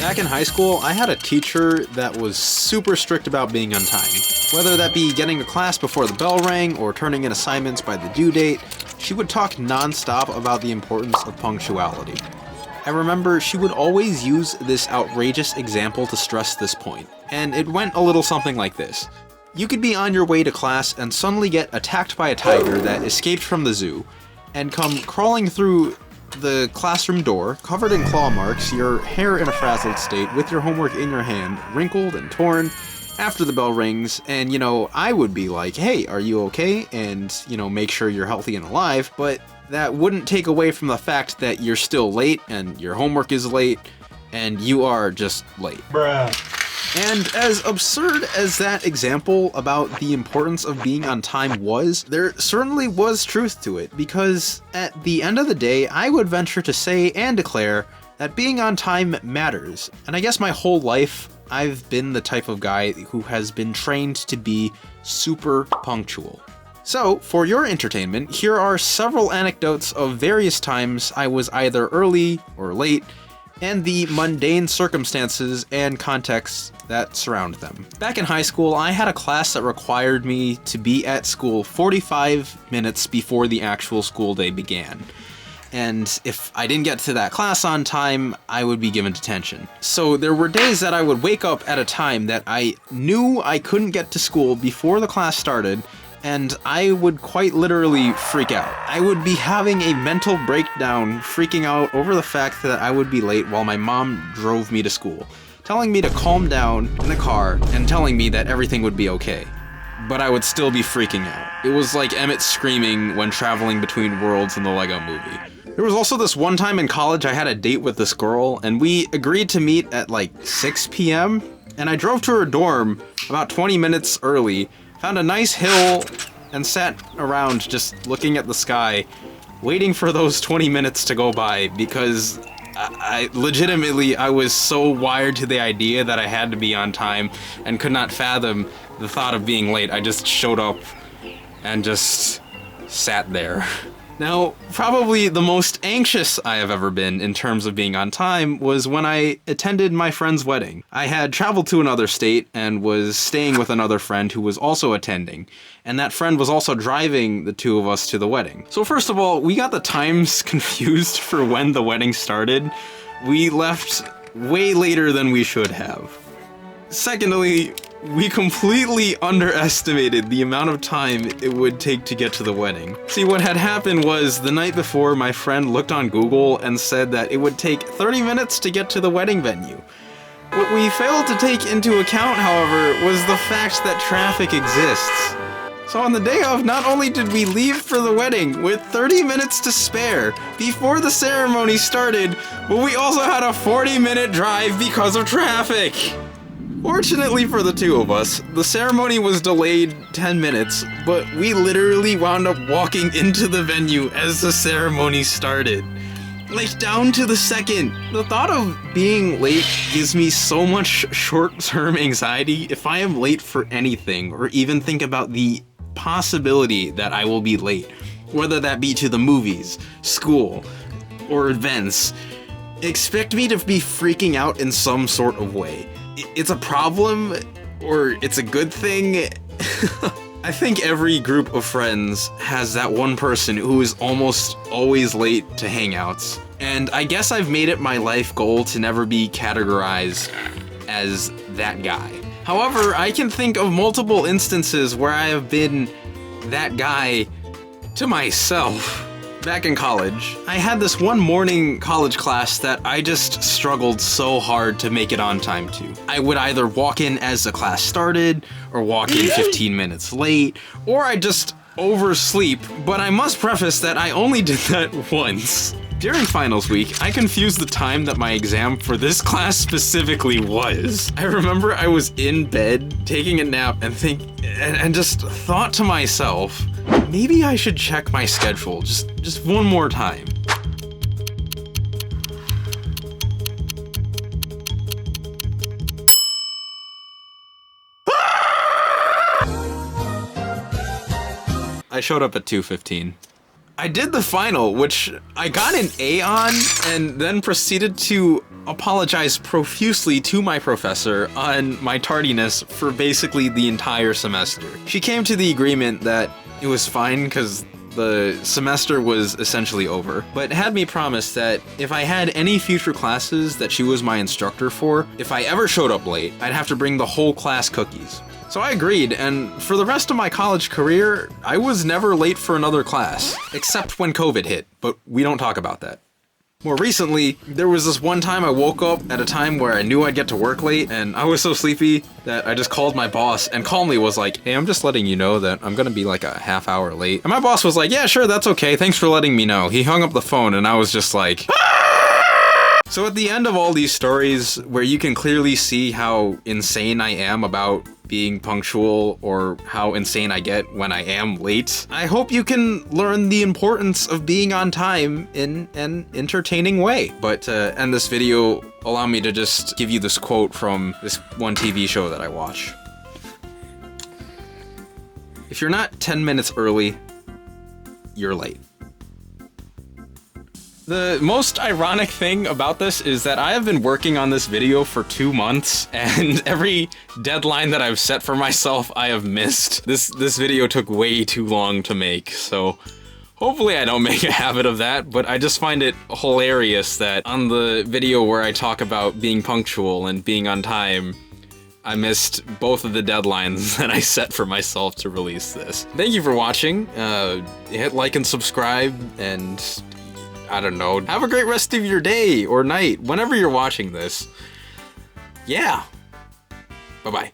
Back in high school, I had a teacher that was super strict about being on time. Whether that be getting to class before the bell rang or turning in assignments by the due date, she would talk non-stop about the importance of punctuality. I remember she would always use this outrageous example to stress this point, and it went a little something like this. You could be on your way to class and suddenly get attacked by a tiger that escaped from the zoo, and come crawling through the classroom door, covered in claw marks, your hair in a frazzled state, with your homework in your hand, wrinkled and torn, after the bell rings, and I would be like, hey, are you okay? And, make sure you're healthy and alive, but that wouldn't take away from the fact that you're still late, and your homework is late, and you are just late. Bruh. And as absurd as that example about the importance of being on time was, there certainly was truth to it, because at the end of the day, I would venture to say and declare that being on time matters. And I guess my whole life, I've been the type of guy who has been trained to be super punctual. So, for your entertainment, here are several anecdotes of various times I was either early or late, and the mundane circumstances and contexts that surround them. Back in high school, I had a class that required me to be at school 45 minutes before the actual school day began. And if I didn't get to that class on time, I would be given detention. So there were days that I would wake up at a time that I knew I couldn't get to school before the class started, and I would quite literally freak out. I would be having a mental breakdown, freaking out over the fact that I would be late while my mom drove me to school, telling me to calm down in the car and telling me that everything would be okay. But I would still be freaking out. It was like Emmett screaming when traveling between worlds in the Lego movie. There was also this one time in college I had a date with this girl, and we agreed to meet at like 6 p.m., and I drove to her dorm about 20 minutes early, found a nice hill, and sat around just looking at the sky, waiting for those 20 minutes to go by, because I legitimately was so wired to the idea that I had to be on time and could not fathom the thought of being late. I just showed up and just sat there. Now, probably the most anxious I have ever been in terms of being on time was when I attended my friend's wedding. I had traveled to another state and was staying with another friend who was also attending, and that friend was also driving the two of us to the wedding. So first of all, we got the times confused for when the wedding started. We left way later than we should have. Secondly, we completely underestimated the amount of time it would take to get to the wedding. See, what had happened was the night before, my friend looked on Google and said that it would take 30 minutes to get to the wedding venue. What we failed to take into account, however, was the fact that traffic exists. So on the day of, not only did we leave for the wedding with 30 minutes to spare before the ceremony started, but we also had a 40-minute drive because of traffic. Fortunately for the two of us, the ceremony was delayed 10 minutes, but we literally wound up walking into the venue as the ceremony started. Like, down to the second. The thought of being late gives me so much short-term anxiety if I am late for anything, or even think about the possibility that I will be late, whether that be to the movies, school, or events. Expect me to be freaking out in some sort of way. It's a problem, or it's a good thing. I think every group of friends has that one person who is almost always late to hangouts, and I guess I've made it my life goal to never be categorized as that guy. However, I can think of multiple instances where I have been that guy to myself. Back in college, I had this one morning college class that I just struggled so hard to make it on time to. I would either walk in as the class started, or walk in 15 minutes late, or I just oversleep, but I must preface that I only did that once. During finals week, I confused the time that my exam for this class specifically was. I remember I was in bed, taking a nap, and just thought to myself, maybe I should check my schedule just one more time. I showed up at 2:15. I did the final, which I got an A on, and then proceeded to apologize profusely to my professor on my tardiness for basically the entire semester. She came to the agreement that it was fine because the semester was essentially over, but had me promise that if I had any future classes that she was my instructor for, if I ever showed up late, I'd have to bring the whole class cookies. So I agreed, and for the rest of my college career, I was never late for another class, except when COVID hit, but we don't talk about that. More recently, there was this one time I woke up at a time where I knew I'd get to work late, and I was so sleepy that I just called my boss and calmly was like, hey, I'm just letting you know that I'm gonna be like a half hour late. And my boss was like, yeah, sure, that's okay, thanks for letting me know. He hung up the phone and I was just like, So at the end of all these stories, where you can clearly see how insane I am about being punctual or how insane I get when I am late, I hope you can learn the importance of being on time in an entertaining way. But to end this video, allow me to just give you this quote from this one TV show that I watch. If you're not 10 minutes early, you're late. The most ironic thing about this is that I have been working on this video for 2 months, and every deadline that I've set for myself, I have missed. This video took way too long to make, so hopefully I don't make a habit of that, but I just find it hilarious that on the video where I talk about being punctual and being on time, I missed both of the deadlines that I set for myself to release this. Thank you for watching. Hit like and subscribe, and I don't know, have a great rest of your day or night, whenever you're watching this. Yeah. Bye-bye.